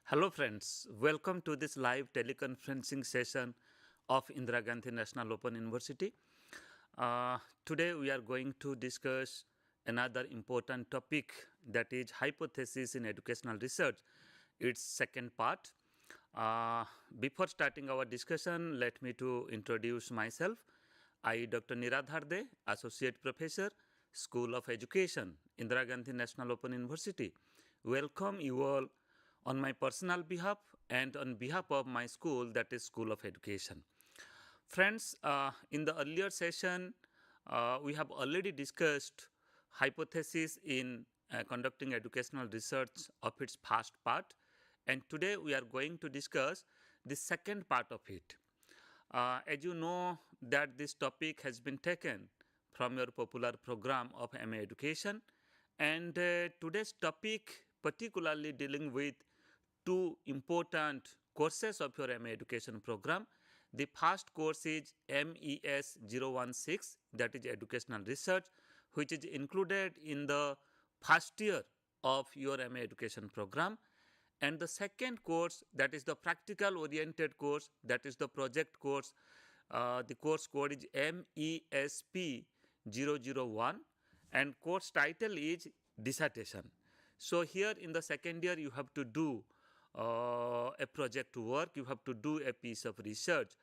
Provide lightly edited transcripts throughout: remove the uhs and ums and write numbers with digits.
Hello friends, welcome to this live teleconferencing session of Indira Gandhi National Open University. Today we are going to discuss another important topic, that is hypothesis in educational research, its second part. Before starting our discussion, let me to introduce myself. I, Dr. Niradhar De, Associate Professor, School of Education, Indira Gandhi National Open University. Welcome you all on my personal behalf and on behalf of my school, that is School of Education. Friends, in the earlier session, we have already discussed hypothesis in conducting educational research of its first part, and today we are going to discuss the second part of it. As you know that this topic has been taken from your popular program of MA Education, and today's topic particularly dealing with two important courses of your MA Education program. The first course is MES-016, that is Educational Research, which is included in the first year of your MA Education program. And the second course, that is the practical oriented course, that is the project course. The course code is MESP-001 and course title is dissertation. So here in the second year you have to do a project work, you have to do a piece of research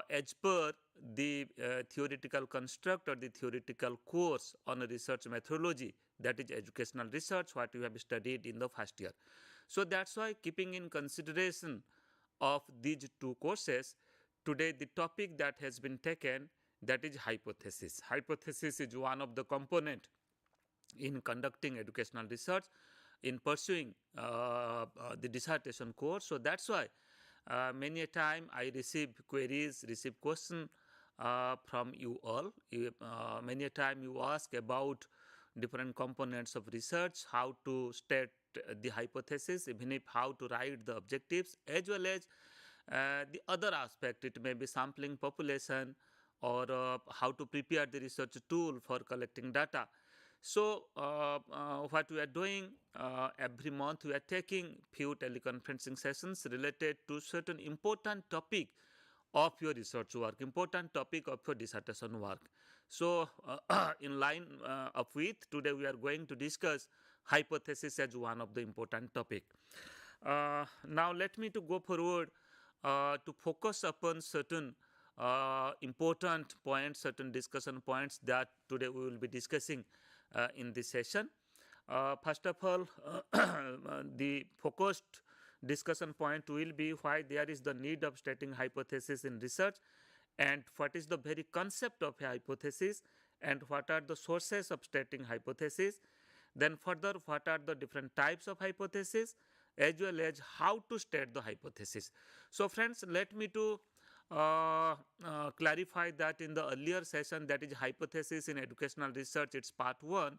as per the theoretical construct or the theoretical course on a research methodology, that is educational research, what you have studied in the first year. So that's why, keeping in consideration of these two courses, today the topic that has been taken, that is hypothesis. Hypothesis is one of the component in conducting educational research, in pursuing the dissertation course. So that's why many a time I receive queries, receive questions from you all. Many a time you ask about different components of research, how to state the hypothesis, even if how to write the objectives, as well as the other aspect. It may be sampling population or how to prepare the research tool for collecting data. So what we are doing, every month we are taking few teleconferencing sessions related to certain important topic of your research work, important topic of your dissertation work. So in line of with, today we are going to discuss hypothesis as one of the important topic. Now let me to go forward to focus upon certain important points, certain discussion points that today we will be discussing in this session. First of all, the focused discussion point will be why there is the need of stating hypothesis in research, and what is the very concept of a hypothesis, and what are the sources of stating hypothesis. Then further, what are the different types of hypothesis, as well as how to state the hypothesis. So friends, let me to clarify that in the earlier session, that is hypothesis in educational research, it's part 1,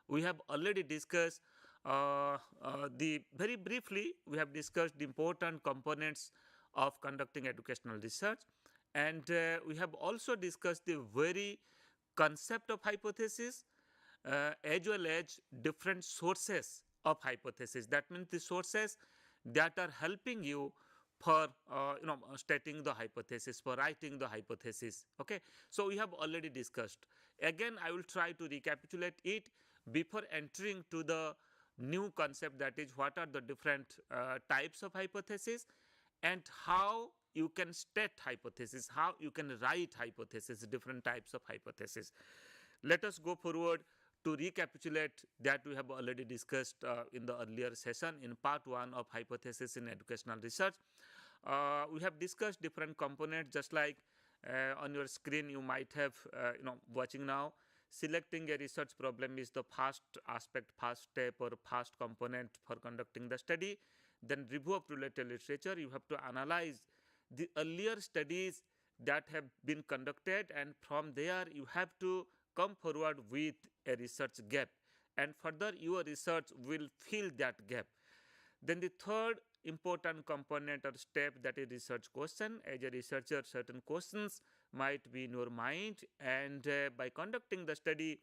we have already discussed the very briefly we have discussed the important components of conducting educational research, and we have also discussed the very concept of hypothesis as well as different sources of hypothesis. That means the sources that are helping you for stating the hypothesis, for writing the hypothesis. Okay, so we have already discussed. Again, I will try to recapitulate it before entering to the new concept, that is what are the different types of hypothesis and how you can state hypothesis, how you can write hypothesis, different types of hypothesis. Let us go forward to recapitulate that we have already discussed in the earlier session in part 1 of hypothesis in educational research. We have discussed different components, just like on your screen you might have watching now. Selecting a research problem is the first aspect, first step or first component for conducting the study. Then review of related literature, you have to analyze the earlier studies that have been conducted, and from there you have to come forward with a research gap, and further your research will fill that gap. Then the third important component or step, that is research question. As a researcher, certain questions might be in your mind, and by conducting the study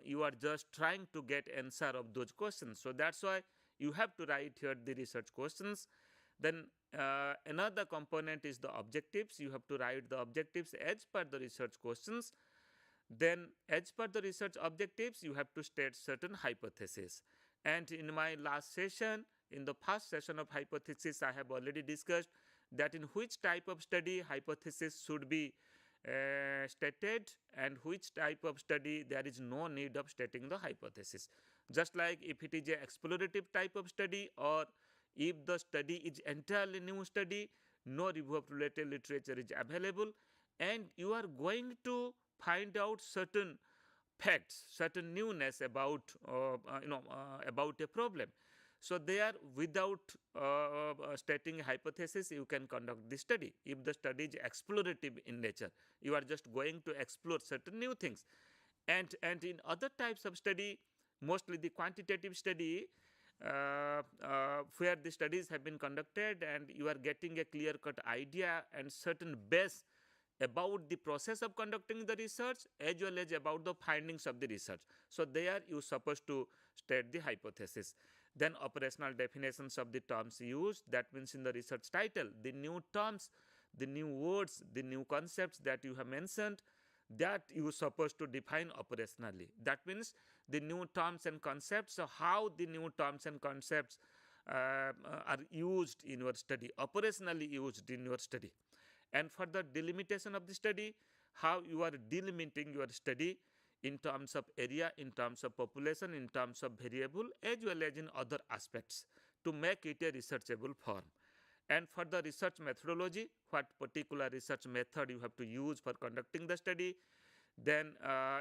you are just trying to get answer of those questions. So that's why you have to write here the research questions. Then another component is the objectives. You have to write the objectives as per the research questions. Then as per the research objectives, you have to state certain hypotheses. And in my last session, in the first session of hypothesis, I have already discussed that in which type of study hypothesis should be stated, and which type of study there is no need of stating the hypothesis. Just like if it is a explorative type of study, or if the study is entirely new study, no review of related literature is available, and you are going to find out certain facts, certain newness about about a problem. So there, without stating a hypothesis, you can conduct the study. If the study is explorative in nature, you are just going to explore certain new things. And in other types of study, mostly the quantitative study, where the studies have been conducted and you are getting a clear-cut idea and certain base about the process of conducting the research as well as about the findings of the research. So there you are supposed to state the hypothesis. Then operational definitions of the terms used, that means in the research title, the new terms, the new words, the new concepts that you have mentioned, that you are supposed to define operationally. That means the new terms and concepts, so how the new terms and concepts are used in your study, operationally used in your study. And for the delimitation of the study, how you are delimiting your study in terms of area, in terms of population, in terms of variable, as well as in other aspects, to make it a researchable form. And for the research methodology, what particular research method you have to use for conducting the study. Then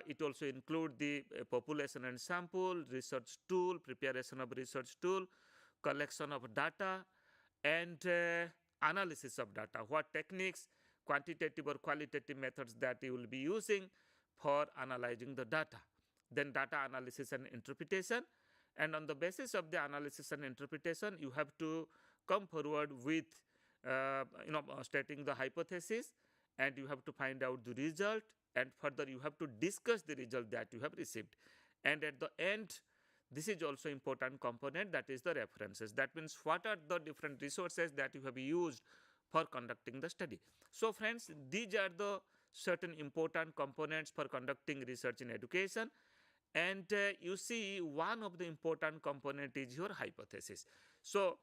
it also includes the population and sample, research tool, preparation of research tool, collection of data, and analysis of data. What techniques, quantitative or qualitative methods that you will be using for analyzing the data. Then data analysis and interpretation. And on the basis of the analysis and interpretation, you have to come forward with stating the hypothesis, and you have to find out the result, and further you have to discuss the result that you have received. And at the end, this is also important component, that is the references. That means what are the different resources that you have used for conducting the study. So friends, these are the certain important components for conducting research in education. And you see, one of the important component is your hypothesis. So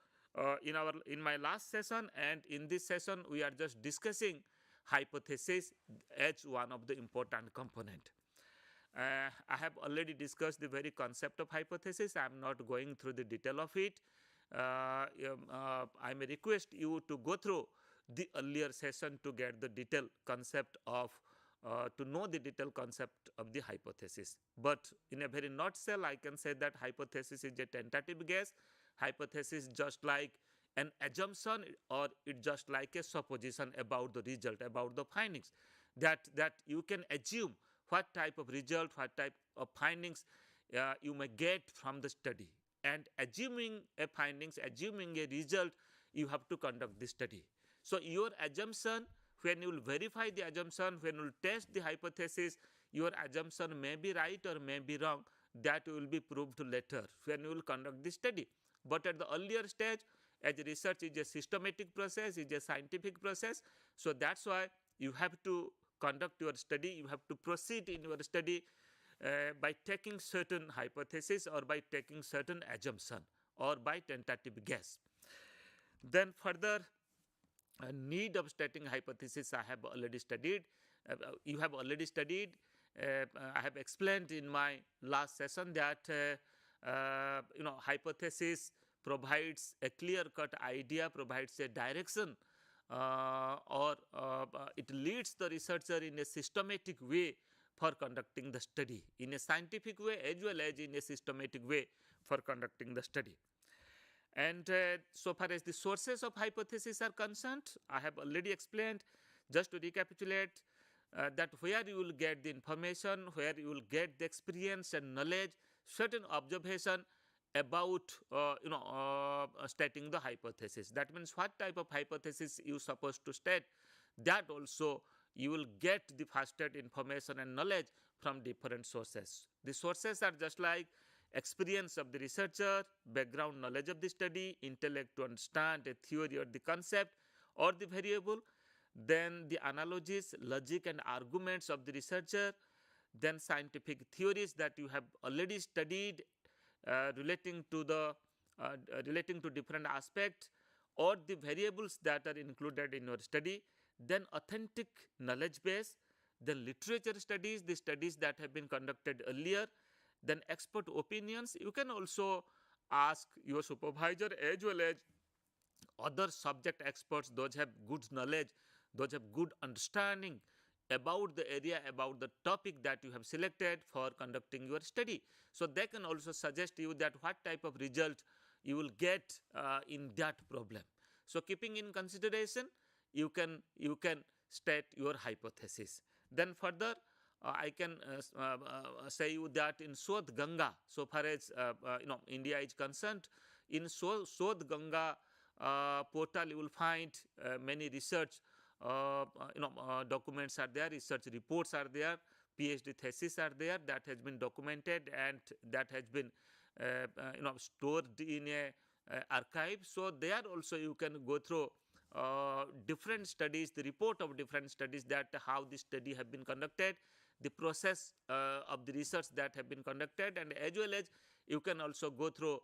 in my last session and in this session, we are just discussing hypothesis as one of the important component. I have already discussed the very concept of hypothesis. I am not going through the detail of it. I may request you to go through the earlier session to get the detailed concept of to know the detailed concept of the hypothesis. But in a very nutshell, I can say that hypothesis is a tentative guess. Hypothesis just like an assumption, or it's just like a supposition about the result, about the findings, that you can assume what type of result, what type of findings you may get from the study. And assuming a findings, assuming a result, you have to conduct the study. So your assumption, when you will verify the assumption, when you will test the hypothesis, your assumption may be right or may be wrong. That will be proved later when you will conduct the study. But at the earlier stage, as research is a systematic process, is a scientific process, so that's why you have to conduct your study, you have to proceed in your study by taking certain hypothesis, or by taking certain assumption, or by tentative guess. Then further, need of stating hypothesis I have already studied. You have already studied. I have explained in my last session that hypothesis provides a clear-cut idea, provides a direction, or it leads the researcher in a systematic way for conducting the study, in a scientific way as well as in a systematic way for conducting the study. And so far as the sources of hypothesis are concerned, I have already explained. Just to recapitulate, that where you will get the information, where you will get the experience and knowledge, certain observation about stating the hypothesis. That means what type of hypothesis you supposed to state, that also you will get the first-hand information and knowledge from different sources. The sources are just like experience of the researcher, background knowledge of the study, intellect to understand a theory or the concept or the variable, then the analogies, logic and arguments of the researcher, then scientific theories that you have already studied relating to different aspects or the variables that are included in your study, then authentic knowledge base, then literature studies, the studies that have been conducted earlier, then expert opinions. You can also ask your supervisor as well as other subject experts, those have good knowledge, those have good understanding about the area, about the topic that you have selected for conducting your study. So they can also suggest you that what type of result you will get in that problem. So keeping in consideration, you can state your hypothesis. Then further, I can say you that in Sodh Ganga, so far as India is concerned, in Sodh Ganga portal you will find many research documents are there, research reports are there, PhD thesis are there that has been documented and that has been stored in a archive. So there also you can go through different studies, the report of different studies, that how the study have been conducted, the process of the research that have been conducted, and as well as you can also go through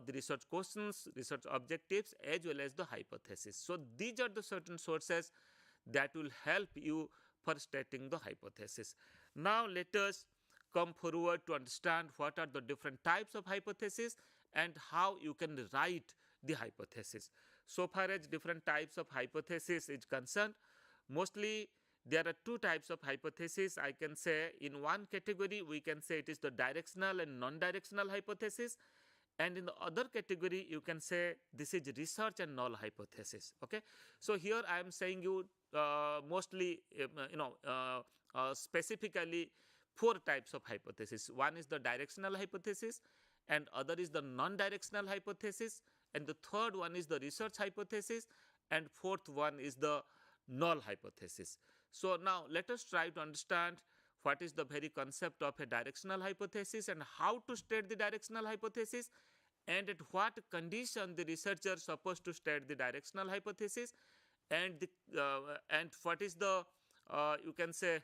the research questions, research objectives, as well as the hypothesis. So these are the certain sources that will help you for stating the hypothesis. Now let us come forward to understand what are the different types of hypothesis and how you can write the hypothesis. So far as different types of hypothesis is concerned, mostly there are two types of hypothesis. I can say in one category we can say it is the directional and non-directional hypothesis, and in the other category you can say this is research and null hypothesis. Okay, so here I am saying you mostly specifically four types of hypothesis. One is the directional hypothesis, and other is the non-directional hypothesis, and the third one is the research hypothesis, and fourth one is the null hypothesis. So now let us try to understand what is the very concept of a directional hypothesis and how to state the directional hypothesis, and at what condition the researcher is supposed to state the directional hypothesis, and what is the you can say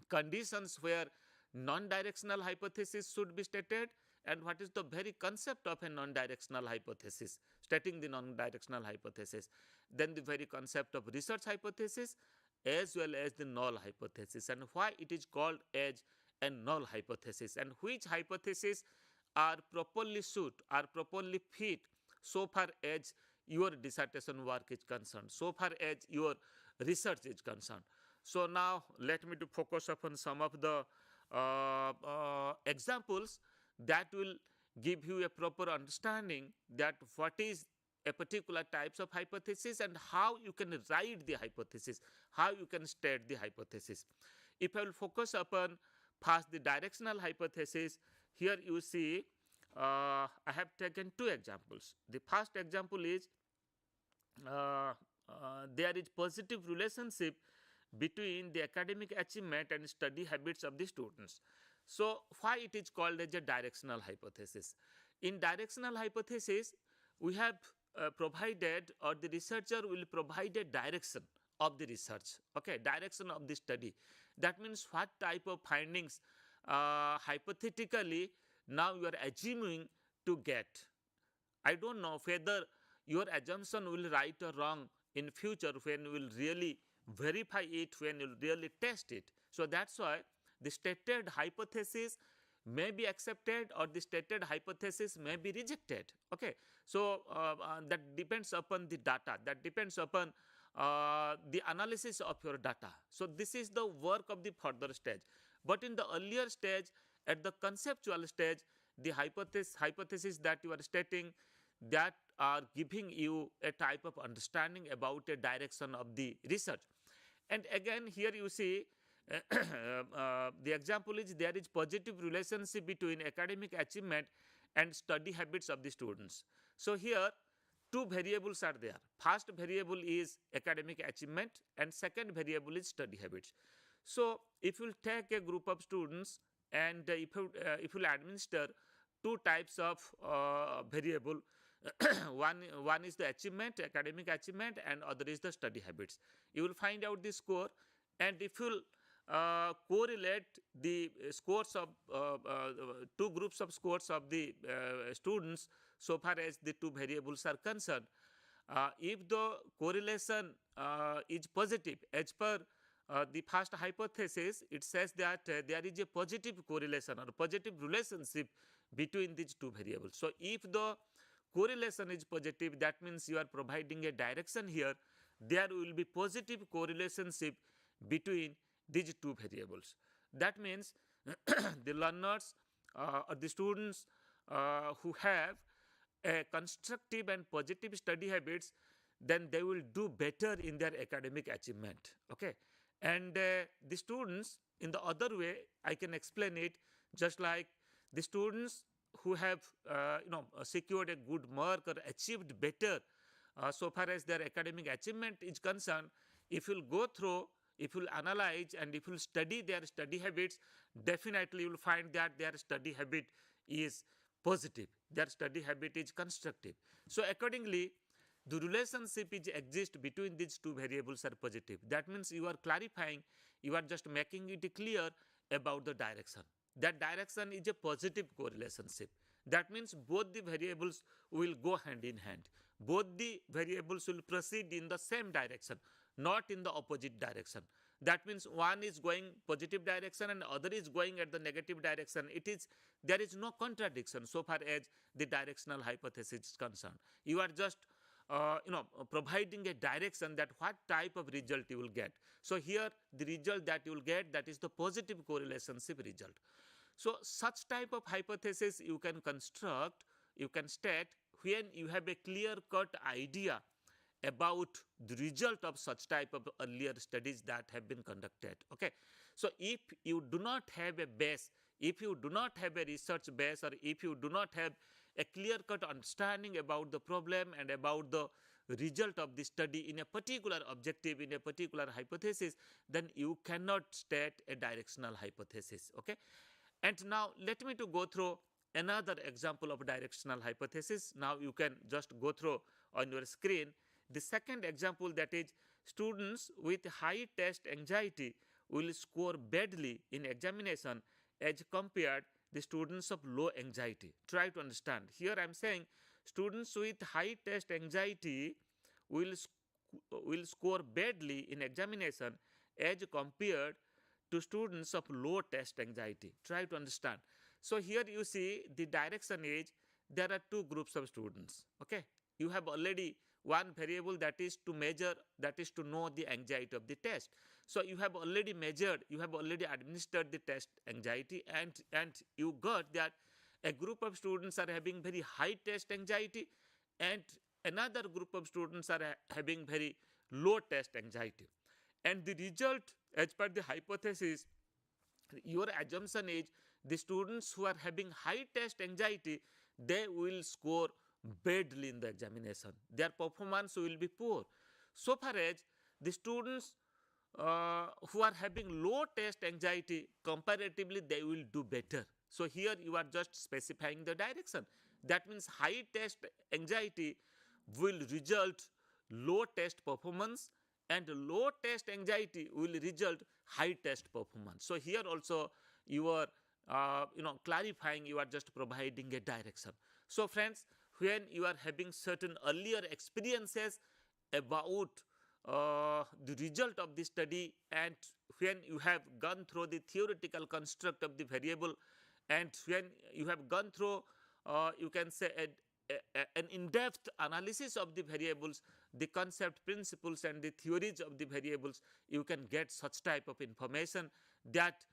conditions where non-directional hypothesis should be stated, and what is the very concept of a non-directional hypothesis, stating the non-directional hypothesis, then the very concept of research hypothesis as well as the null hypothesis, and why it is called as a null hypothesis, and which hypothesis are properly fit so far as your dissertation work is concerned, so far as your research is concerned. So now let me to focus upon some of the examples that will give you a proper understanding that what is a particular types of hypothesis and how you can write the hypothesis, how you can state the hypothesis. If I will focus upon first the directional hypothesis, here you see I have taken two examples. The first example is there is positive relationship between the academic achievement and study habits of the students. So why it is called as a directional hypothesis? In directional hypothesis, we have provided, or the researcher will provide a direction of the research, okay, direction of the study. That means what type of findings hypothetically now you are assuming to get. I don't know whether your assumption will right or wrong in future when you will really verify it, when you will really test it. So that's why the stated hypothesis may be accepted or the stated hypothesis may be rejected. Okay, so that depends upon the data, that depends upon the analysis of your data. So this is the work of the further stage. But in the earlier stage, at the conceptual stage, the hypothesis that you are stating, that are giving you a type of understanding about a direction of the research. And again here you see the example is there is positive relationship between academic achievement and study habits of the students. So here two variables are there. First variable is academic achievement and second variable is study habits. So if you take a group of students and if you administer two types of variable, one is the achievement, academic achievement, and other is the study habits. You will find out the score, and if you correlate the scores of two groups of scores of the students so far as the two variables are concerned, if the correlation is positive as per the first hypothesis, it says that there is a positive correlation or positive relationship between these two variables. So if the correlation is positive, that means you are providing a direction here. There will be positive correlationship between these two variables. That means the learners or the students who have a constructive and positive study habits, then they will do better in their academic achievement. Okay, and the students in the other way, I can explain it just like the students who have secured a good mark or achieved better so far as their academic achievement is concerned. If you'll go through, if you'll analyze, and if you'll study their study habits, definitely you will find that their study habit is positive, their study habit is constructive. So accordingly, the relationship is exist between these two variables are positive. That means you are clarifying, you are just making it clear about the direction. That direction is a positive correlationship. That means both the variables will go hand in hand. Both the variables will proceed in the same direction, not in the opposite direction. That means one is going positive direction and other is going at the negative direction. There is no contradiction so far as the directional hypothesis is concerned. You are just providing a direction that what type of result you will get. So here the result that you will get, that is the positive correlationship result. So such type of hypothesis you can construct, you can state when you have a clear-cut idea about the result of such type of earlier studies that have been conducted. Okay, so if you do not have a base, if you do not have a research base, or if you do not have a clear-cut understanding about the problem and about the result of the study in a particular objective, in a particular hypothesis, then you cannot state a directional hypothesis. Okay, and now let me to go through another example of directional hypothesis. Now you can just go through on your screen the second example, that is students with high test anxiety will score badly in examination as compared the students of low anxiety. Try to understand. Here I am saying students with high test anxiety will score badly in examination as compared to students of low test anxiety. Try to understand. So here you see the direction is there are two groups of students. Okay, you have already one variable that is to measure, that is to know the anxiety of the test. So you have already measured, you have already administered the test anxiety, and you got that a group of students are having very high test anxiety and another group of students are having very low test anxiety. And the result as per the hypothesis, your assumption is the students who are having high test anxiety, they will score badly in the examination. Their performance will be poor. So far as the students who are having low test anxiety, comparatively they will do better. So here you are just specifying the direction. That means high test anxiety will result low test performance, and low test anxiety will result high test performance. So here also you are clarifying, you are just providing a direction. So friends, when you are having certain earlier experiences about the result of the study, and when you have gone through the theoretical construct of the variable, and when you have gone through you can say an in-depth analysis of the variables, the concept, principles, and the theories of the variables, you can get such type of information that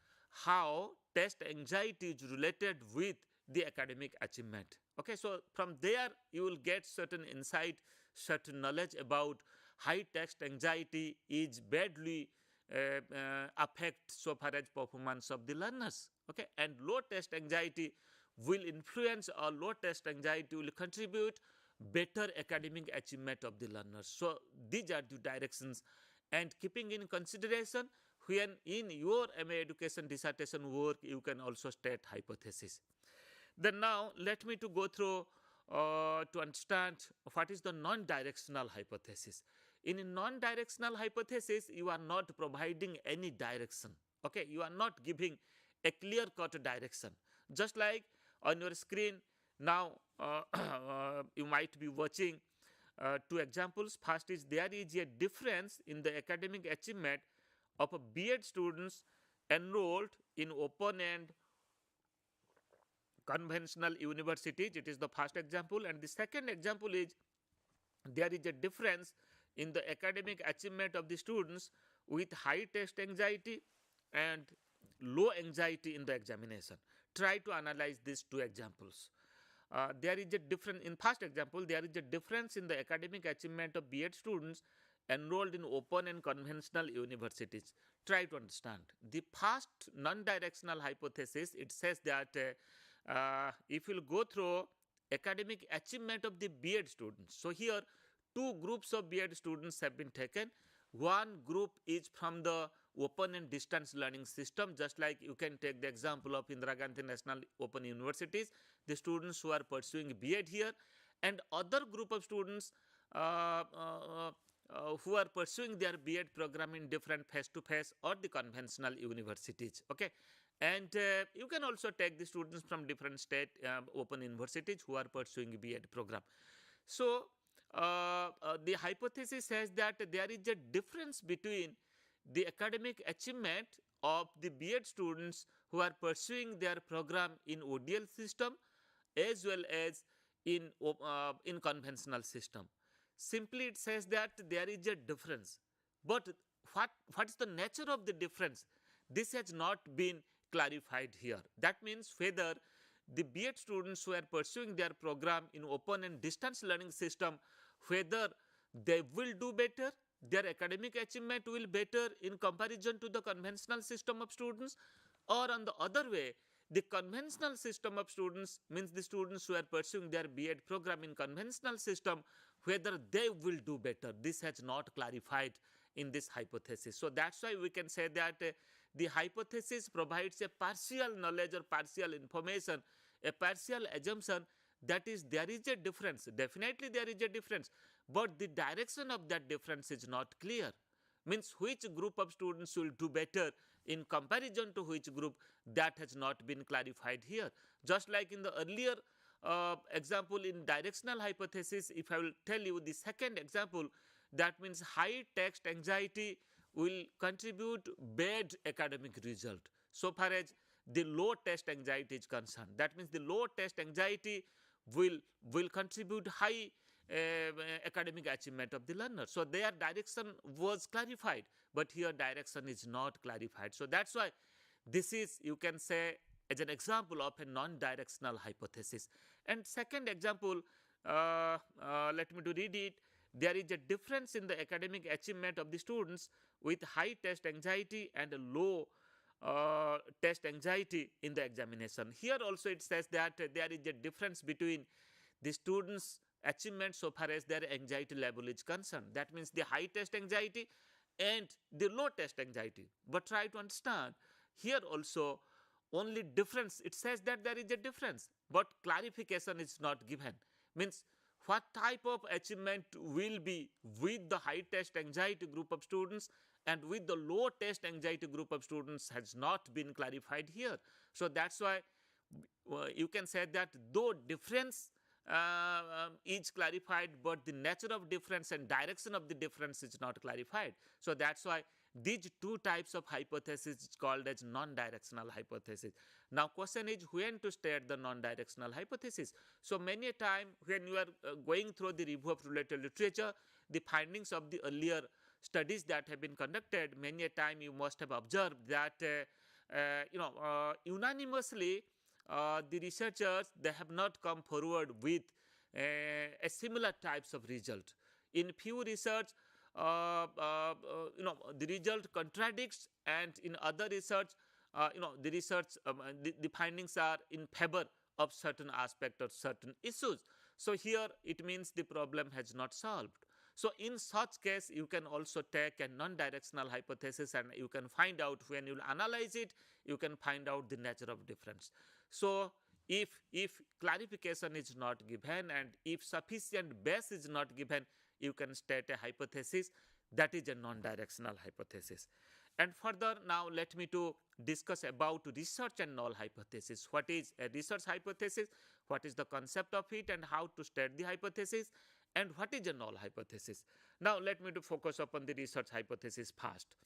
how test anxiety is related with the academic achievement. Okay, so from there you will get certain insight, certain knowledge about high test anxiety is badly affect so far as performance of the learners. Okay, and low test anxiety will influence, or low test anxiety will contribute better academic achievement of the learners. So these are the directions, and keeping in consideration when in your MA education dissertation work you can also state hypothesis. Then now let me to go through to understand what is the non-directional hypothesis. In a non-directional hypothesis, you are not providing any direction. Okay, you are not giving a clear-cut direction. Just like on your screen now, you might be watching two examples. First is there is a difference in the academic achievement of a B.Ed students enrolled in open and conventional universities. It is the first example, and the second example is there is a difference in the academic achievement of the students with high test anxiety and low anxiety in the examination. Try to analyze these two examples. There is a difference in first example. There is a difference in the academic achievement of B.Ed students enrolled in open and conventional universities. Try to understand. The first non-directional hypothesis, it says that if you go through academic achievement of the B.Ed students. So here two groups of B.Ed students have been taken. One group is from the open and distance learning system, just like you can take the example of Indira Gandhi National Open Universities, the students who are pursuing B.Ed here, and other group of students who are pursuing their B.Ed program in different face-to-face or the conventional universities. Okay, and you can also take the students from different state open universities who are pursuing B.Ed program. So the hypothesis says that there is a difference between the academic achievement of the B.Ed students who are pursuing their program in ODL system as well as in conventional system. Simply it says that there is a difference. But what is the nature of the difference? This has not been clarified here. That means whether the B.Ed students who are pursuing their program in open and distance learning system, whether they will do better, their academic achievement will better in comparison to the conventional system of students, or on the other way, the conventional system of students, means the students who are pursuing their B.Ed program in conventional system, whether they will do better. This has not clarified in this hypothesis. So that's why we can say that the hypothesis provides a partial knowledge or partial information, a partial assumption, that is there is a difference. Definitely there is a difference, but the direction of that difference is not clear. Means which group of students will do better in comparison to which group, that has not been clarified here. Just like in the earlier example in directional hypothesis, if I will tell you the second example, that means high text anxiety will contribute bad academic result so far as the low test anxiety is concerned. That means the low test anxiety will contribute high academic achievement of the learner. So their direction was clarified, but here direction is not clarified. So that's why this is, you can say, as an example of a non-directional hypothesis. And second example, let me to read it. There is a difference in the academic achievement of the students with high test anxiety and a low test anxiety in the examination. Here also it says that there is a difference between the students' achievement so far as their anxiety level is concerned. That means the high test anxiety and the low test anxiety. But try to understand, here also only difference, it says that there is a difference, but clarification is not given. Means what type of achievement will be with the high test anxiety group of students and with the low test anxiety group of students has not been clarified here. So that's why you can say that though difference is clarified, but the nature of difference and direction of the difference is not clarified. So that's why these two types of hypothesis is called as non-directional hypothesis. Now question is when to state the non-directional hypothesis. So many a time when you are going through the review of related literature, the findings of the earlier studies that have been conducted, many a time you must have observed that unanimously the researchers, they have not come forward with a similar types of result. In few research, the result contradicts, and in other research, the research, the findings are in favor of certain aspect or certain issues. So here it means the problem has not solved. So in such case, you can also take a non-directional hypothesis, and you can find out, when you analyze it, you can find out the nature of difference. So if clarification is not given and if sufficient base is not given, you can state a hypothesis that is a non-directional hypothesis. And further, now let me to discuss about research and null hypothesis. What is a research hypothesis? What is the concept of it, and how to state the hypothesis, and what is a null hypothesis? Now let me to focus upon the research hypothesis first.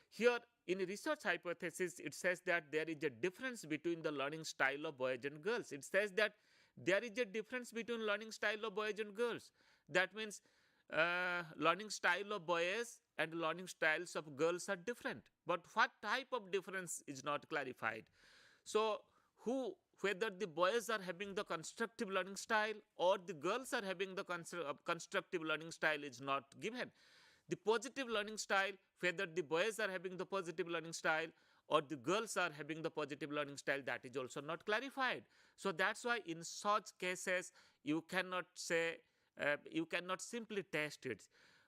Here in research hypothesis, it says that there is a difference between the learning style of boys and girls. It says that there is a difference between learning style of boys and girls. That means learning style of boys and learning styles of girls are different. But what type of difference is not clarified. So whether the boys are having the constructive learning style or the girls are having the constructive learning style is not given. The positive learning style, whether the boys are having the positive learning style or the girls are having the positive learning style, that is also not clarified. So that's why in such cases you cannot say, you cannot simply test it.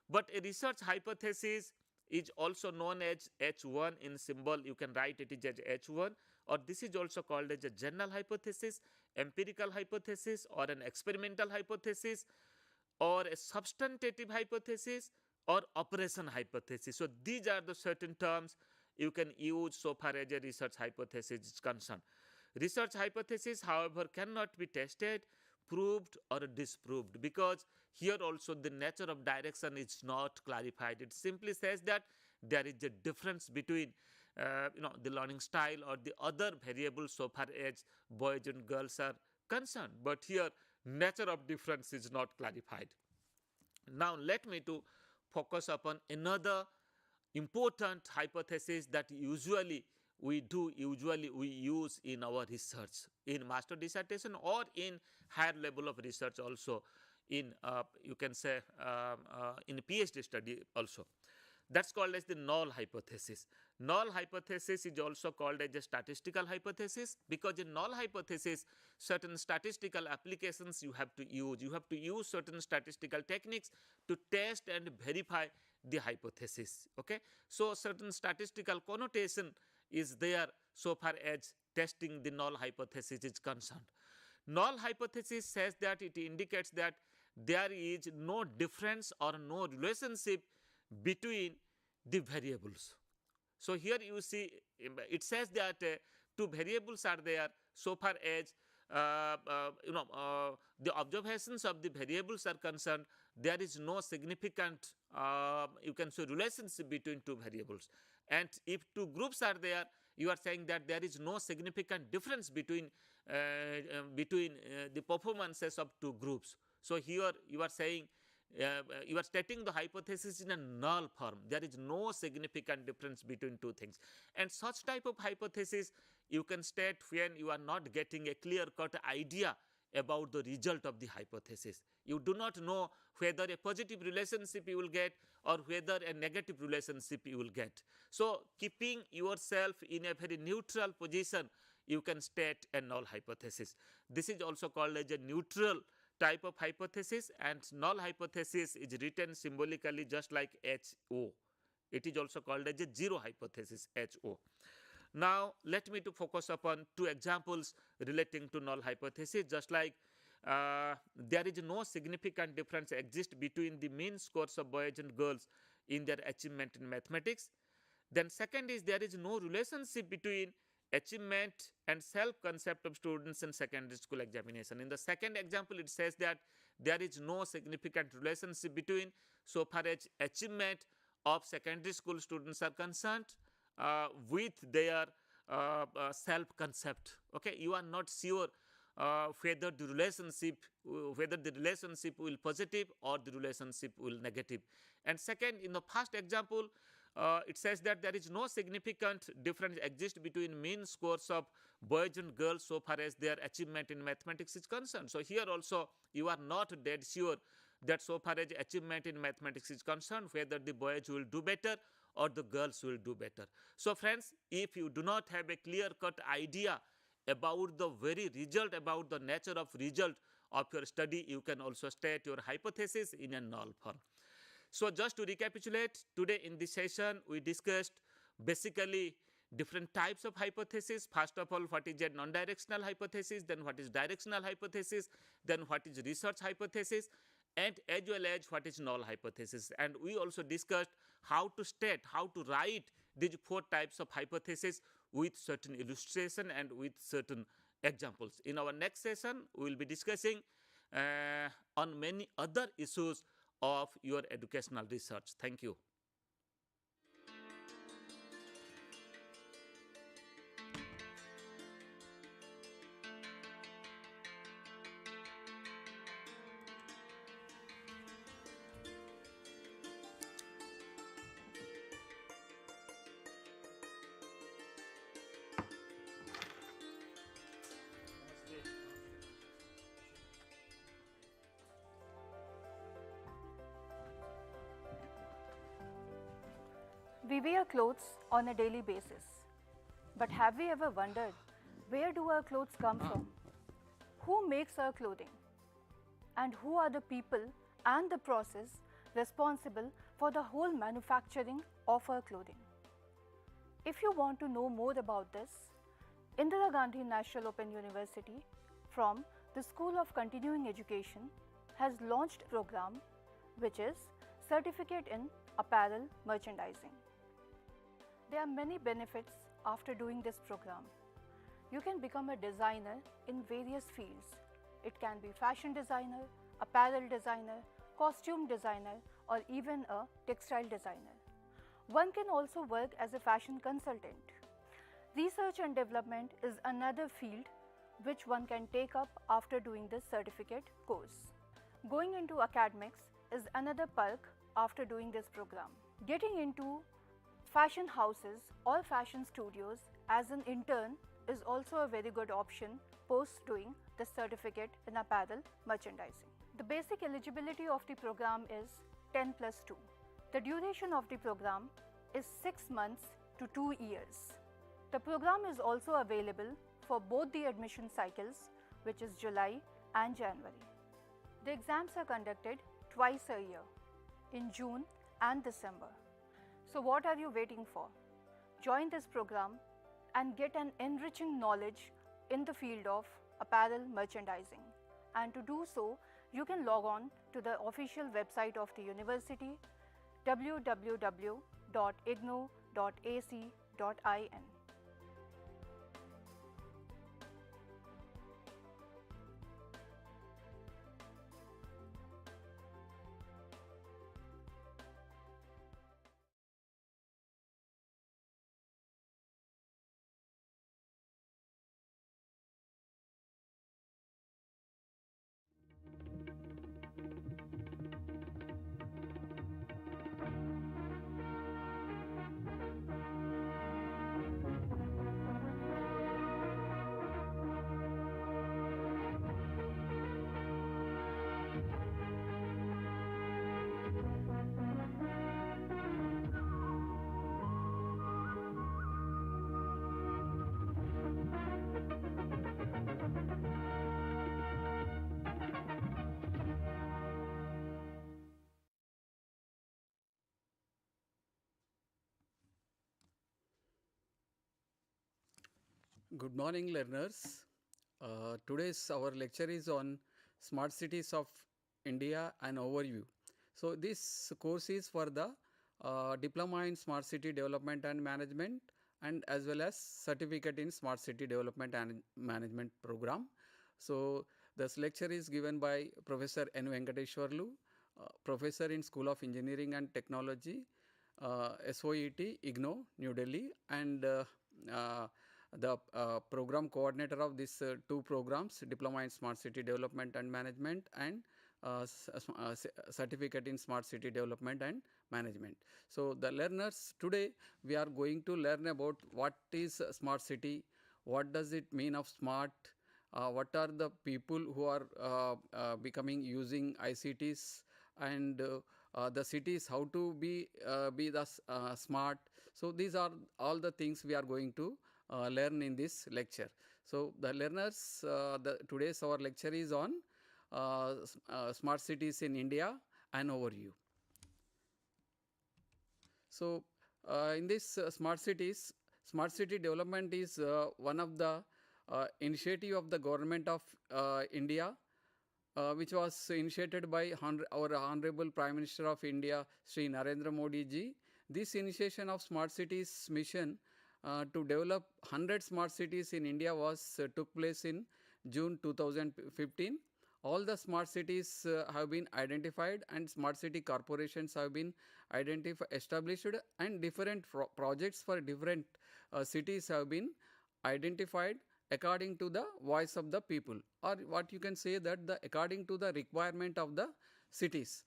But a research hypothesis is also known as H1 in symbol. You can write it as H1, or this is also called as a general hypothesis, empirical hypothesis, or an experimental hypothesis, or a substantive hypothesis, or operation hypothesis. So these are the certain terms you can use so far as a research hypothesis is concerned. Research hypothesis, however, cannot be tested, proved, or disproved, because here also the nature of direction is not clarified. It simply says that there is a difference between the learning style or the other variables so far as boys and girls are concerned, but here nature of difference is not clarified. Now let me to focus upon another important hypothesis that usually we use in our research, in master dissertation or in higher level of research also, in you can say in PhD study also. That's called as the null hypothesis. Null hypothesis is also called as a statistical hypothesis, because in null hypothesis certain statistical applications you have to use. You have to use certain statistical techniques to test and verify the hypothesis. Okay, so certain statistical connotation is there so far as testing the null hypothesis is concerned. Null hypothesis says that it indicates that there is no difference or no relationship between the variables. So here you see it says that two variables are there so far as the observations of the variables are concerned. There is no significant you can say relationship between two variables, and if two groups are there, you are saying that there is no significant difference between the performances of two groups. So here you are saying you are stating the hypothesis in a null form. There is no significant difference between two things, and such type of hypothesis you can state when you are not getting a clear-cut idea about the result of the hypothesis. You do not know whether a positive relationship you will get or whether a negative relationship you will get. So keeping yourself in a very neutral position, you can state a null hypothesis. This is also called as a neutral type of hypothesis, and null hypothesis is written symbolically just like HO. It is also called as a zero hypothesis, HO. Now let me to focus upon two examples relating to null hypothesis. Just like there is no significant difference exist between the mean scores of boys and girls in their achievement in mathematics. Then second is there is no relationship between achievement and self-concept of students in secondary school examination. In the second example, it says that there is no significant relationship between so far as achievement of secondary school students are concerned with their self-concept. Okay, you are not sure whether the relationship will positive or the relationship will negative. And second, in the first example, it says that there is no significant difference exist between mean scores of boys and girls so far as their achievement in mathematics is concerned. So here also you are not dead sure that so far as achievement in mathematics is concerned, whether the boys will do better or the girls will do better. So friends, if you do not have a clear-cut idea about the very result, about the nature of result of your study, you can also state your hypothesis in a null form. So just to recapitulate, today in this session, we discussed basically different types of hypothesis. First of all, what is a non-directional hypothesis, then what is directional hypothesis, then what is research hypothesis, and as well as what is null hypothesis. And we also discussed how to state, how to write these 4 types of hypothesis with certain illustration and with certain examples. In our next session, we will be discussing on many other issues of your educational research. Thank you. We wear clothes on a daily basis. But have we ever wondered, where do our clothes come from? Who makes our clothing? And who are the people and the process responsible for the whole manufacturing of our clothing? If you want to know more about this, Indira Gandhi National Open University from the School of Continuing Education has launched a program which is Certificate in Apparel Merchandising. There are many benefits after doing this program. You can become a designer in various fields. It can be fashion designer, apparel designer, costume designer, or even a textile designer. One can also work as a fashion consultant. Research and development is another field which one can take up after doing this certificate course. Going into academics is another perk after doing this program. Getting into fashion houses or fashion studios as an intern is also a very good option post doing the certificate in apparel merchandising. The basic eligibility of the program is 10+2. The duration of the program is 6 months to 2 years. The program is also available for both the admission cycles, which is July and January. The exams are conducted twice a year, in June and December. So what are you waiting for? Join this program and get an enriching knowledge in the field of apparel merchandising. And to do so, you can log on to the official website of the university, www.ignou.ac.in. Good morning, learners. Today's our lecture is on Smart Cities of India, an overview. So this course is for the Diploma in Smart City Development and Management, and as well as Certificate in Smart City Development and Management program. So this lecture is given by Professor N. Venkateshwarlu, Professor in School of Engineering and Technology, SOET, IGNOU, New Delhi, and the program coordinator of these 2 programs, Diploma in Smart City Development and Management and Certificate in Smart City Development and Management. So the learners, today we are going to learn about what is smart city, what does it mean of smart, what are the people who are becoming using ICTs, and the cities, how to be the smart. So these are all the things we are going to learn in this lecture. So the learners, today's our lecture is on smart cities in India, an overview. So, in this smart city development is one of the initiative of the government of India, which was initiated by our Honorable Prime Minister of India, Sri Narendra Modi ji. This initiation of smart cities mission to develop 100 smart cities in India was took place in June 2015. All the smart cities have been identified, and smart city corporations have been established, and different projects for different cities have been identified according to the voice of the people, or what you can say that the according to the requirement of the cities.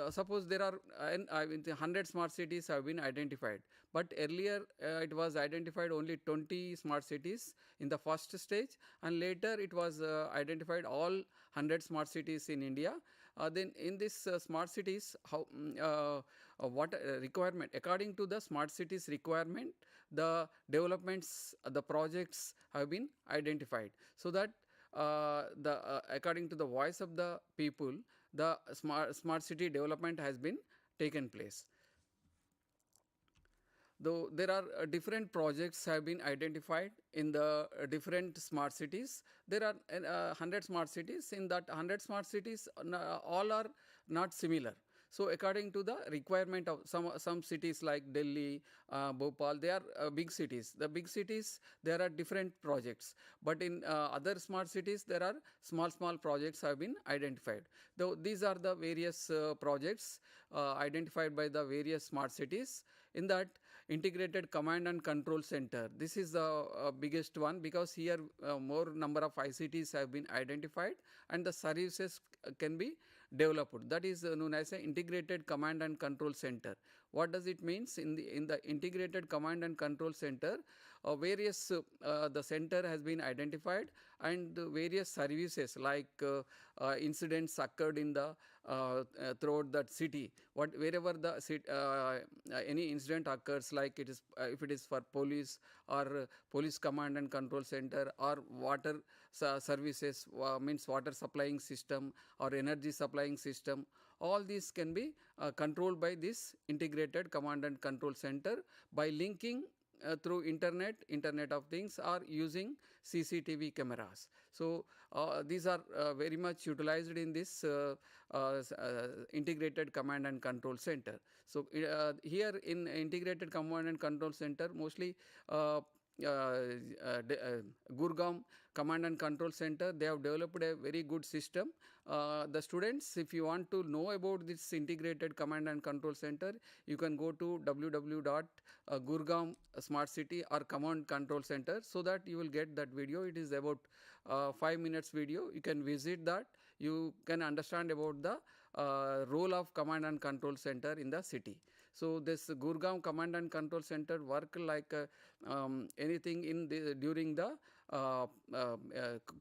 Suppose there are 100 smart cities have been identified, but earlier it was identified only 20 smart cities in the first stage, and later it was identified all 100 smart cities in India. Then in this smart cities, what requirement according to the smart cities requirement, the developments, the projects have been identified, so that the according to the voice of the people, the smart city development has been taken place. Though there are different projects have been identified in the different smart cities, there are 100 smart cities. In that 100 smart cities, all are not similar. So according to the requirement of some cities like Delhi, Bhopal, they are big cities. The big cities, there are different projects, but in other smart cities there are small projects have been identified. Though these are the various projects identified by the various smart cities. In that, integrated command and control center, this is the biggest one, because here more number of ICTs have been identified, and the services can be developed. That is known as an integrated command and control center. What does it means? In the integrated command and control center, various the center has been identified, and various services like incidents occurred in the throughout that city. Wherever the any incident occurs, like it is if it is for police, or police command and control center, or water services, means water supplying system or energy supplying system, all these can be controlled by this integrated command and control center by linking through internet of things, or using CCTV cameras. So these are very much utilized in this integrated command and control center. So here in integrated command and control center, mostly Gurgaon Command and Control Center, they have developed a very good system. The students, if you want to know about this integrated command and control center, you can go to www.gurgaon smart city or command control center, so that you will get that video. It is about 5 minutes video. You can visit that. You can understand about the role of command and control center in the city. So this Gurgaon Command and Control Center work like anything in during the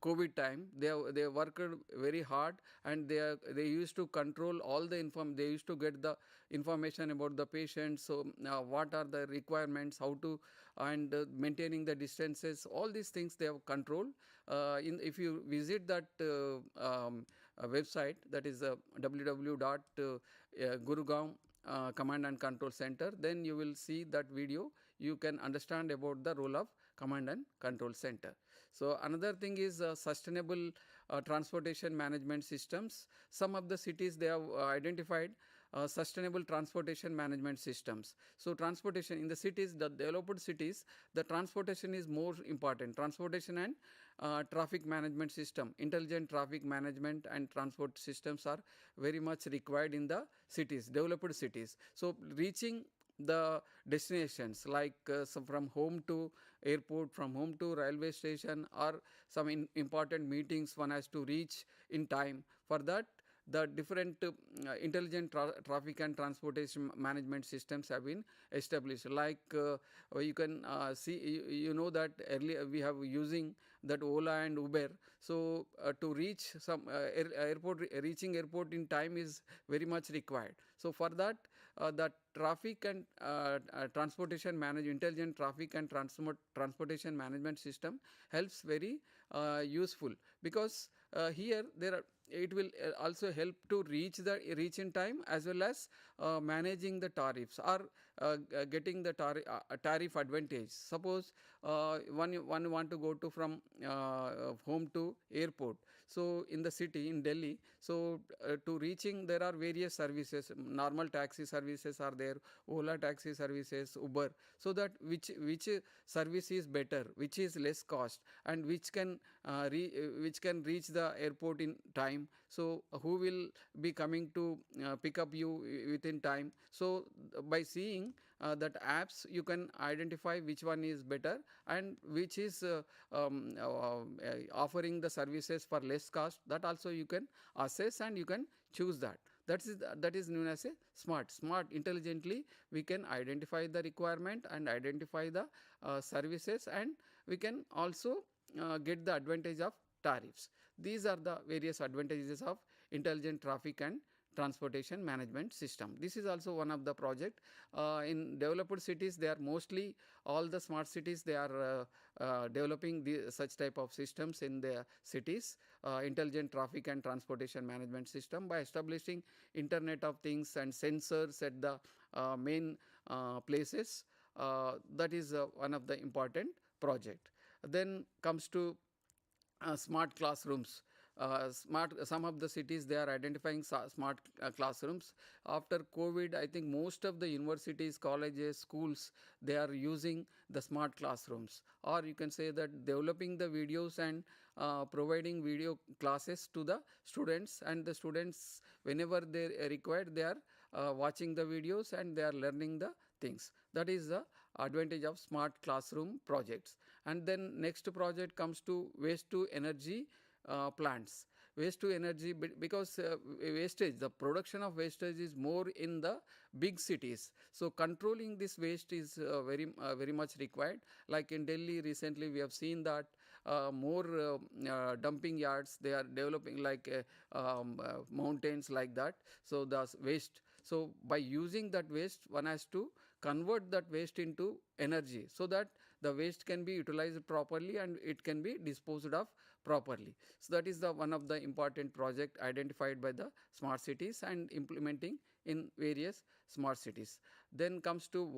COVID time. They worked very hard, and they used to control all the they used to get the information about the patients. So what are the requirements, how to, and maintaining the distances, all these things they have controlled. If you visit that website, that is www.gurgaon Command and Control Center, then you will see that video. You can understand about the role of Command and Control Center. So another thing is sustainable transportation management systems. Some of the cities, they have identified sustainable transportation management systems. So transportation in the cities, the developed cities, the transportation is more important. Transportation and traffic management system, intelligent traffic management and transport systems are very much required in the cities, developed cities. So reaching the destinations, like from home to airport, from home to railway station, or some important meetings one has to reach in time. For that, the different intelligent traffic and transportation management systems have been established. Like you can see, you know that earlier we have using that Ola and Uber. So to reach some airport, reaching airport in time is very much required. So for that, the traffic and transportation intelligent traffic and transportation management system helps very useful, because here it will also help to reach in time, as well as managing the tariffs, or getting the tariff advantage. Suppose one want to go to from home to airport. So in the city in Delhi, so to reaching there are various services. Normal taxi services are there, Ola taxi services, Uber. So that which service is better, which is less cost, and which can reach the airport in time. So who will be coming to pick up you within time. So by seeing that apps, you can identify which one is better and which is offering the services for less cost. That also you can assess and you can choose that. That is known as a smart. Intelligently we can identify the requirement and identify the services, and we can also get the advantage of tariffs. These are the various advantages of intelligent traffic and transportation management system. This is also one of the project. In developed cities, they are mostly all the smart cities, they are developing such type of systems in their cities, intelligent traffic and transportation management system, by establishing Internet of Things and sensors at the main places. That is one of the important project. Then comes to smart classrooms. Some of the cities, they are identifying smart classrooms. After COVID, I think most of the universities, colleges, schools, they are using the smart classrooms, or you can say that developing the videos and providing video classes to the students, and the students, whenever they required, they are watching the videos and they are learning the things. That is the advantage of smart classroom projects. And then next project comes to waste to energy plants. Waste to energy, because wastage, the production of wastage is more in the big cities. So controlling this waste is very much required. Like in Delhi recently, we have seen that more dumping yards, they are developing, like mountains like that. So the waste. So by using that waste, one has to convert that waste into energy, so that the waste can be utilized properly and it can be disposed of properly. So that is the one of the important project identified by the smart cities and implementing in various smart cities. Then comes to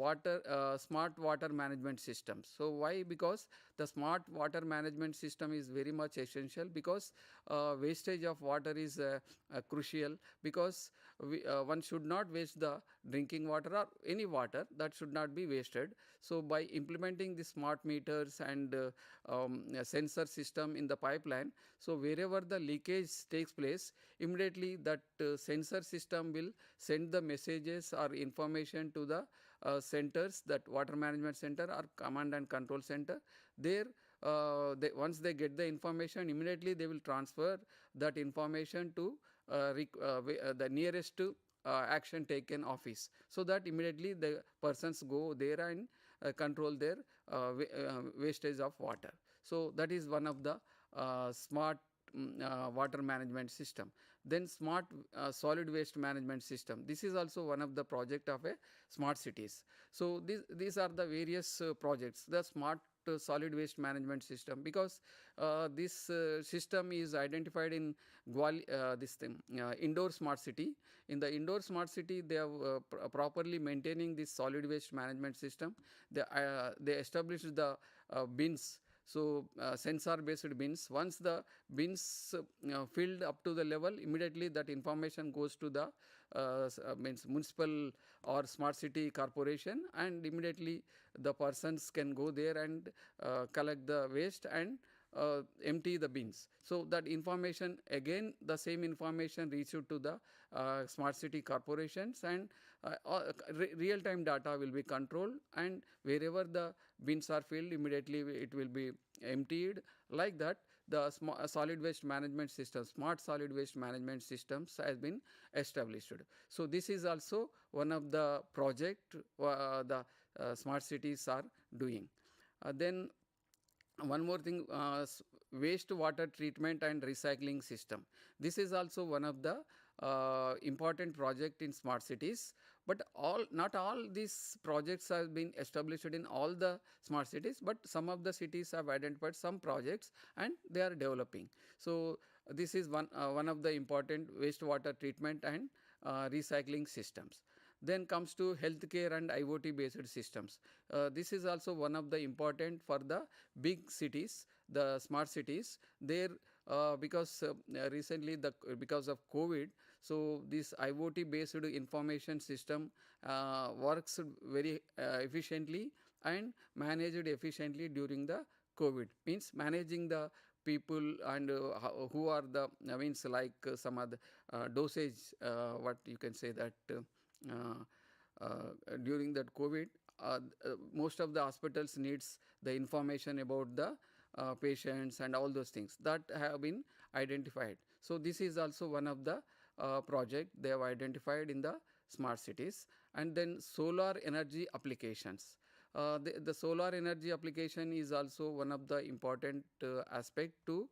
smart water management systems. So why? Because the smart water management system is very much essential, because wastage of water is crucial, because one should not waste the drinking water or any water, that should not be wasted. So by implementing the smart meters and sensor system in the pipeline, so wherever the leakage takes place, immediately that sensor system will send the messages or information to the centers, that water management center or command and control center. There once they get the information, immediately they will transfer that information to the nearest action taken office, so that immediately the persons go there and control their wastage of water. So that is one of the smart water management system. Then smart solid waste management system. This is also one of the project of a smart cities. So these are the various projects. The smart solid waste management system, because this system is identified in indoor smart city. In the indoor smart city, they are properly maintaining this solid waste management system. They established the bins. So sensor based bins. Once the bins filled up to the level, immediately that information goes to the means municipal or smart city corporation, and immediately the persons can go there and collect the waste and empty the bins. So that information, again the same information reached to the smart city corporations, and real time data will be controlled, and wherever the bins are filled, immediately it will be emptied. Like that, the solid waste management system, smart solid waste management systems has been established. So this is also one of the project the smart cities are doing. Then one more thing, waste water treatment and recycling system. This is also one of the important project in smart cities, but not all these projects have been established in all the smart cities, but some of the cities have identified some projects and they are developing. So this is one of the important wastewater treatment and recycling systems. Then comes to healthcare and IoT based systems. This is also one of the important for the big cities, the smart cities. There, because recently because of COVID, so this IoT based information system works very efficiently and managed efficiently during the COVID. Means managing the people and who are the means like some other dosage, what you can say that during that COVID, most of the hospitals needs the information about the patients and all those things that have been identified. So this is also one of the project they have identified in the smart cities. And then solar energy applications. The solar energy application is also one of the important aspect to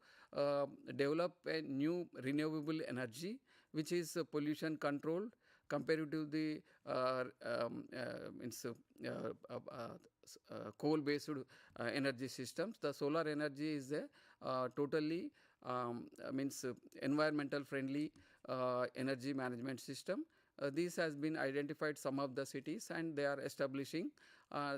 develop a new renewable energy which is pollution controlled compared to the means coal based energy systems. The solar energy is a totally means environmental friendly energy management system. This has been identified some of the cities and they are establishing.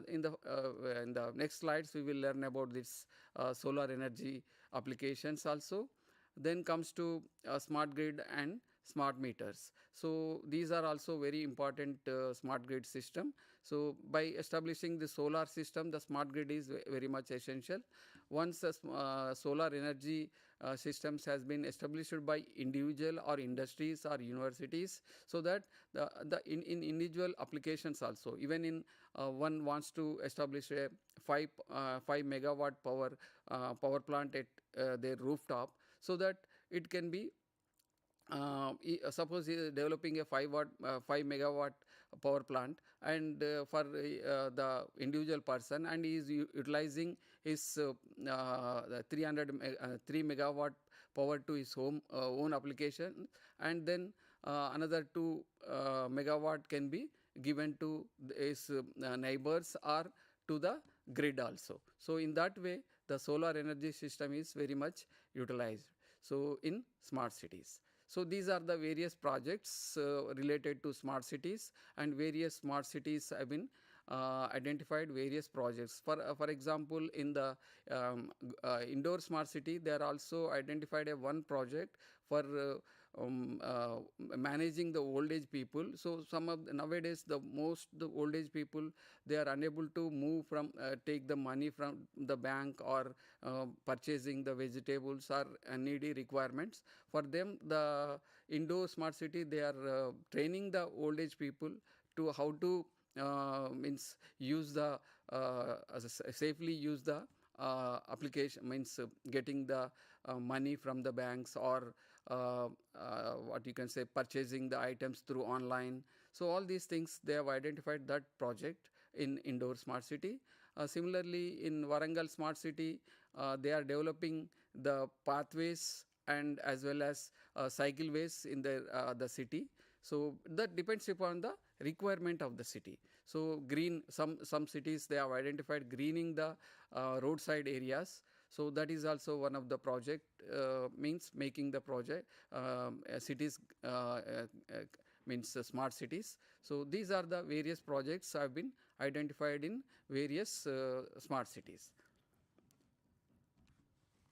In the next slides we will learn about this solar energy applications also. Then comes to smart grid and smart meters. So these are also very important smart grid system. So by establishing the solar system, the smart grid is very much essential. Once the solar energy systems has been established by individual or industries or universities, so that in individual applications also, even in one wants to establish a 5 megawatt power plant at their rooftop, so that it can be suppose he is developing a 5 megawatt power plant, and for the individual person, and he is utilizing his 3 megawatt power to his own application, and then another 2 megawatt can be given to his neighbors or to the grid also. So in that way the solar energy system is very much utilized, so in smart cities. So these are the various projects related to smart cities, and various smart cities have been identified various projects. For example, in the indoor smart city, they are also identified a one project for managing the old age people. So some of nowadays the old age people, they are unable to move from take the money from the bank or purchasing the vegetables or needy requirements. For them, the indoor smart city, they are training the old age people to how to means use the safely use the application, means getting the money from the banks, or what you can say, purchasing the items through online. So all these things they have identified that project in indoor smart city. Similarly, in Warangal smart city, they are developing the pathways and as well as cycleways in the city. So that depends upon the requirement of the city. So green, some cities they have identified greening the roadside areas. So that is also one of the project, means making the project cities means smart cities. So these are the various projects have been identified in various smart cities.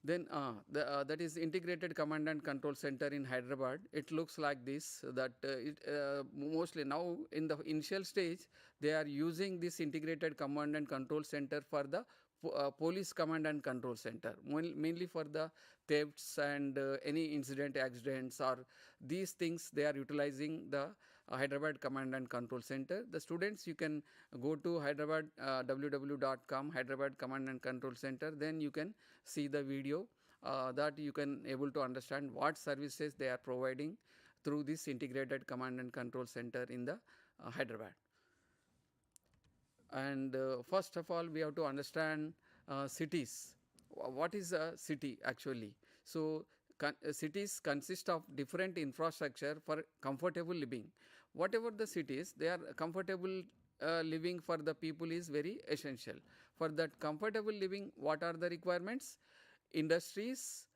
Then that is integrated command and control center in Hyderabad. It looks like this, that mostly now in the initial stage they are using this integrated command and control center for the police command and control center, mainly for the thefts and any incident, accidents or these things. They are utilizing the Hyderabad command and control center. The students, you can go to Hyderabad www.com Hyderabad command and control center, then you can see the video that you can able to understand what services they are providing through this integrated command and control center in the Hyderabad. And first of all, we have to understand cities. What is a city actually? So cities consist of different infrastructure for comfortable living. Whatever the cities, they are comfortable living for the people is very essential. For that comfortable living, what are the requirements? Industries,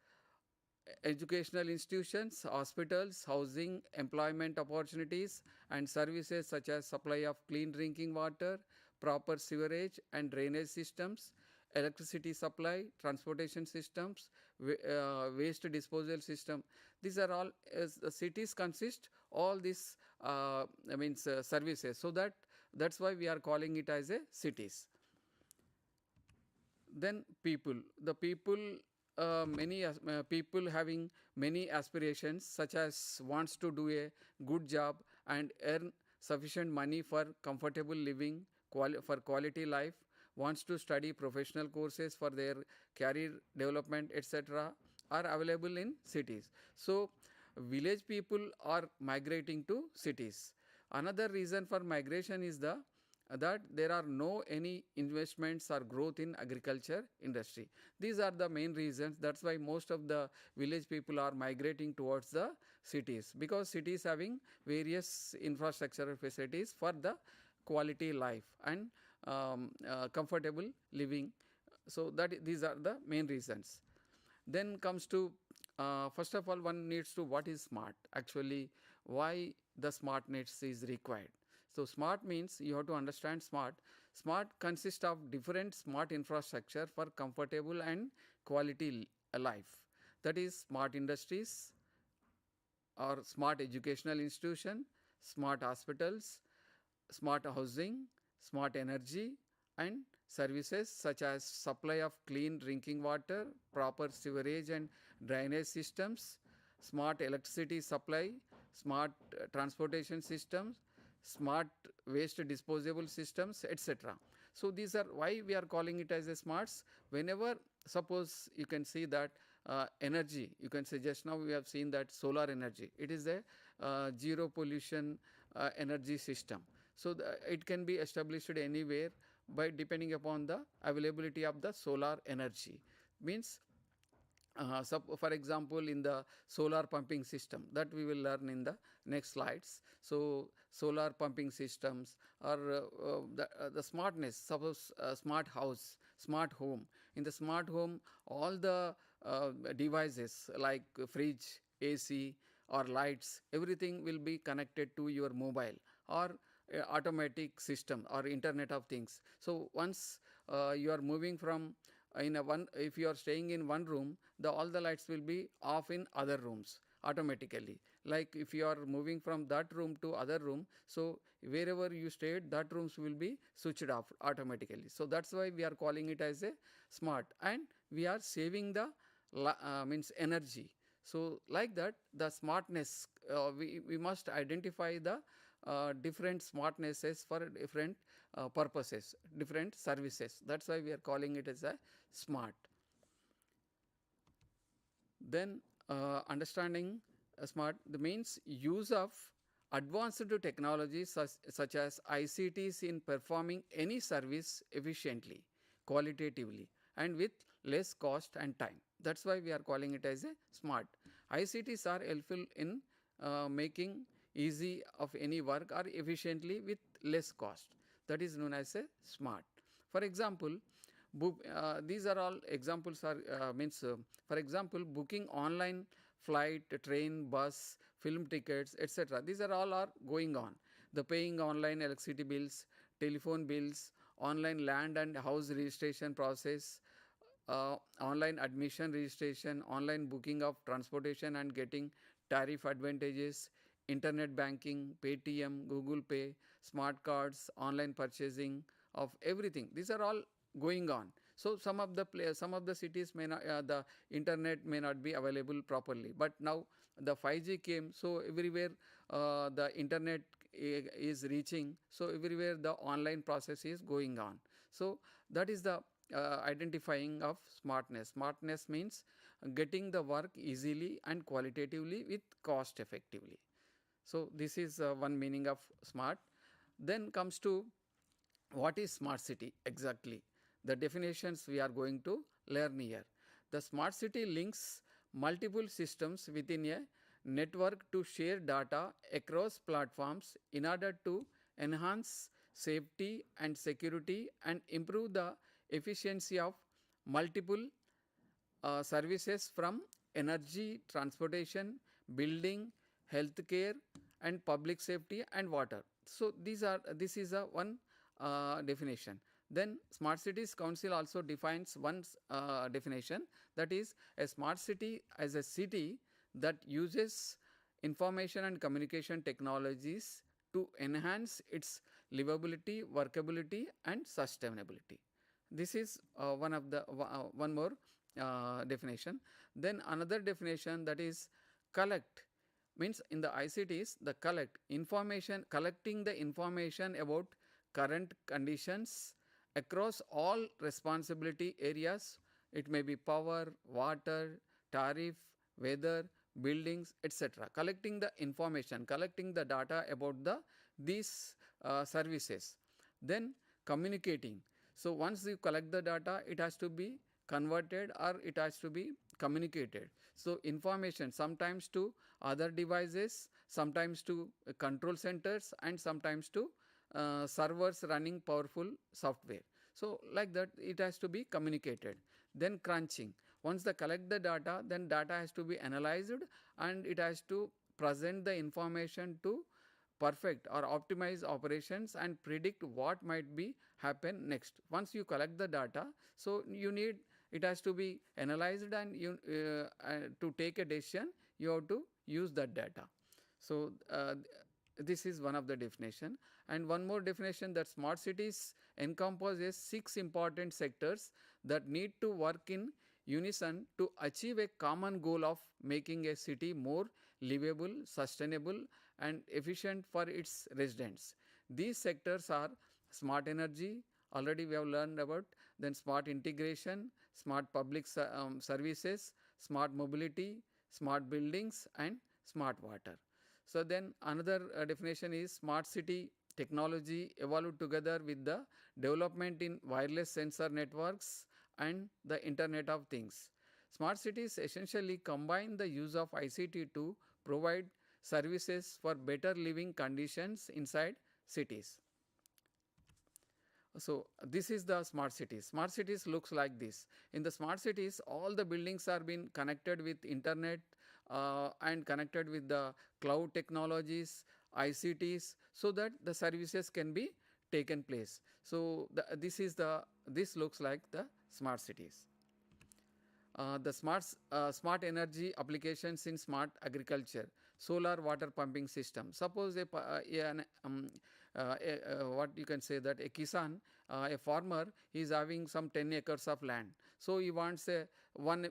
educational institutions, hospitals, housing, employment opportunities, and services such as supply of clean drinking water, proper sewerage and drainage systems, electricity supply, transportation systems, waste disposal system. These are all, as the cities consist all these services. So that's why we are calling it as a cities. Then people, the people, people having many aspirations, such as wants to do a good job and earn sufficient money for comfortable living, for quality life, wants to study professional courses for their career development, etc., are available in cities. So village people are migrating to cities. Another reason for migration is that there are no any investments or growth in agriculture industry. These are the main reasons. That's why most of the village people are migrating towards the cities, because cities having various infrastructural facilities for the quality life and comfortable living. So that these are the main reasons. Then comes to, first of all, one needs to what is smart. Actually, why the smartness is required. So smart means you have to understand smart. Smart consists of different smart infrastructure for comfortable and quality life. That is smart industries or smart educational institution, smart hospitals, smart housing, smart energy, and services such as supply of clean drinking water, proper sewerage and drainage systems, smart electricity supply, smart transportation systems, smart waste disposable systems, etc. So these are why we are calling it as a smarts. Whenever, suppose you can see that energy, you can say just now we have seen that solar energy, it is a zero pollution energy system. So it can be established anywhere by depending upon the availability of the solar energy. Means for example, in the solar pumping system that we will learn in the next slides. So solar pumping systems or the smartness, suppose smart house, smart home. In the smart home, all the devices like fridge, AC or lights, everything will be connected to your mobile or automatic system or internet of things. So once you are moving from in a one, if you are staying in one room, all the lights will be off in other rooms automatically. Like if you are moving from that room to other room, so wherever you stayed, that rooms will be switched off automatically. So that's why we are calling it as a smart, and we are saving the means energy. So like that, the smartness, we must identify the different smartnesses for different purposes, different services. That's why we are calling it as a smart. Then understanding smart, the means use of advanced technologies such as ICTs in performing any service efficiently, qualitatively, and with less cost and time. That's why we are calling it as a smart. ICTs are helpful in making easy of any work or efficiently with less cost. That is known as a smart. For example, these are all examples are for example, booking online flight, train, bus, film tickets, etc. These are all are going on. The paying online electricity bills, telephone bills, online land and house registration process, online admission registration, online booking of transportation and getting tariff advantages, internet banking, Paytm, Google Pay, smart cards, online purchasing of everything. These are all going on. So some of the cities may not, the internet may not be available properly, but now the 5G came, so everywhere the internet is reaching, so everywhere the online process is going on. So that is the identifying of smartness. Smartness means getting the work easily and qualitatively with cost effectively. So this is one meaning of smart. Then comes to what is smart city exactly. The definitions we are going to learn here. The smart city links multiple systems within a network to share data across platforms in order to enhance safety and security and improve the efficiency of multiple services from energy, transportation, building, healthcare, and public safety and water. So this is a one definition. Then Smart Cities Council also defines one definition, that is a smart city as a city that uses information and communication technologies to enhance its livability, workability, and sustainability. This is one of the one more definition. Then another definition, that is collect, means in the ICTs the collect information, collecting the information about current conditions across all responsibility areas. It may be power, water, tariff, weather, buildings, etc. Collecting the information, collecting the data about these services. Then communicating. So once you collect the data, it has to be converted or it has to be communicated. So information sometimes to other devices, sometimes to control centers, and sometimes to servers running powerful software. So like that it has to be communicated. Then crunching. Once they collect the data, then data has to be analyzed and it has to present the information to perfect or optimize operations and predict what might be happen next. Once you collect the data, so you need, it has to be analyzed, and you to take a decision you have to use that data. So this is one of the definition. And one more definition, that smart cities encompasses 6 important sectors that need to work in unison to achieve a common goal of making a city more livable, sustainable, and efficient for its residents. These sectors are smart energy, already we have learned about, then smart integration, smart public services, smart mobility, smart buildings, and smart water. So then another definition is smart city technology evolved together with the development in wireless sensor networks and the Internet of Things. Smart cities essentially combine the use of ICT to provide services for better living conditions inside cities. So this is the smart cities. Smart cities looks like this. In the smart cities, all the buildings are being connected with internet and connected with the cloud technologies, ICTs, so that the services can be taken place. So this looks like the smart cities. The smart energy applications in smart agriculture, solar water pumping system. Suppose what you can say, that a kisan, a farmer, he is having some 10 acres of land. So he wants a 1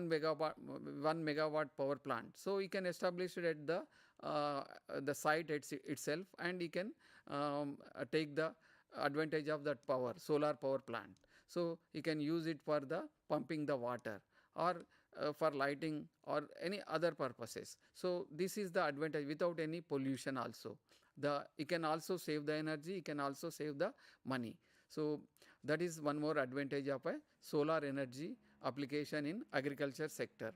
megawatt power plant. So he can establish it at the site itself, and he can take the advantage of that power, solar power plant. So he can use it for the pumping the water, or for lighting, or any other purposes. So this is the advantage, without any pollution also. It can also save the energy, it can also save the money. So that is one more advantage of a solar energy application in agriculture sector.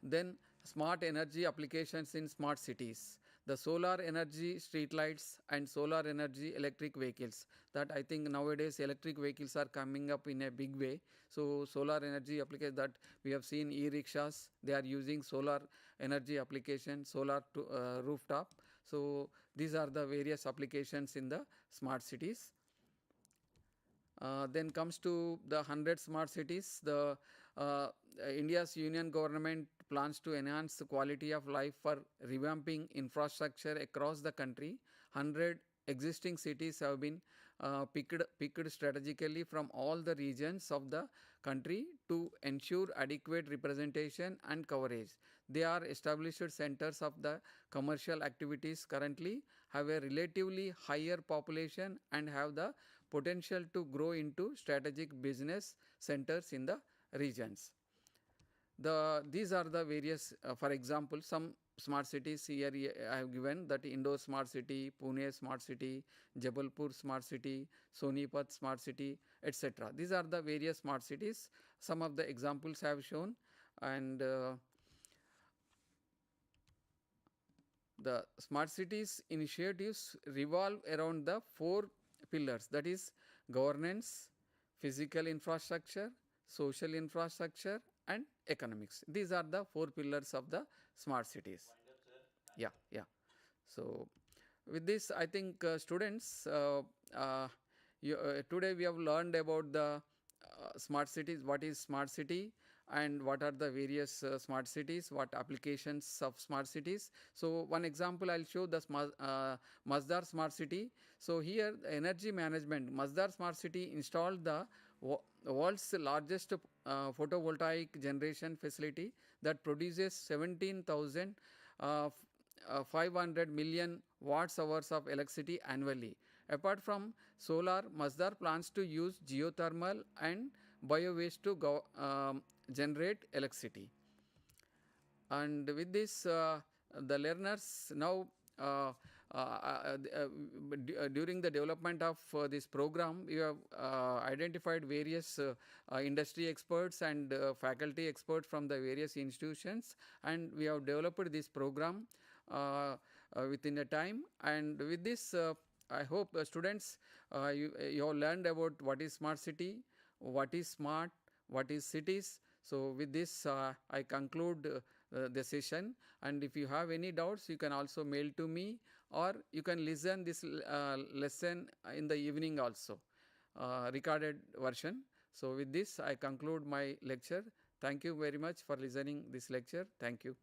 Then smart energy applications in smart cities. The solar energy street lights and solar energy electric vehicles, that I think nowadays electric vehicles are coming up in a big way. So solar energy application, that we have seen e-rickshaws, they are using solar energy application, solar to, rooftop. So these are the various applications in the smart cities. Then comes to the 100 smart cities. The India's union government plans to enhance the quality of life for revamping infrastructure across the country. 100 existing cities have been picked strategically from all the regions of the country to ensure adequate representation and coverage. They are established centers of the commercial activities, currently have a relatively higher population and have the potential to grow into strategic business centers in the regions. These are the various, for example, some smart cities here I have given, that Indore smart city, Pune smart city, Jabalpur smart city, Sonipat smart city, etc. These are the various smart cities. Some of the examples I have shown, and the smart cities initiatives revolve around the 4 pillars, that is governance, physical infrastructure, social infrastructure, and economics. These are the 4 pillars of the smart cities. Yeah, yeah. So, with this, I think students, today we have learned about the smart cities, what is smart city, and what are the various smart cities, what applications of smart cities. So, one example I will show the Masdar smart city. So, here the energy management, Masdar smart city installed the world's largest photovoltaic generation facility that produces 17,000 uh, 500 million watts hours of electricity annually. Apart from solar, Masdar plans to use geothermal and bio-waste to generate electricity. And with this, the learners now during the development of this program, you have identified various industry experts and faculty experts from the various institutions, and we have developed this program within a time. And with this, I hope students, you have learned about what is smart city, what is smart, what is cities. So with this, I conclude the session, and if you have any doubts, you can also mail to me, or you can listen this lesson in the evening also, recorded version. So with this, I conclude my lecture. Thank you very much for listening this lecture. Thank you.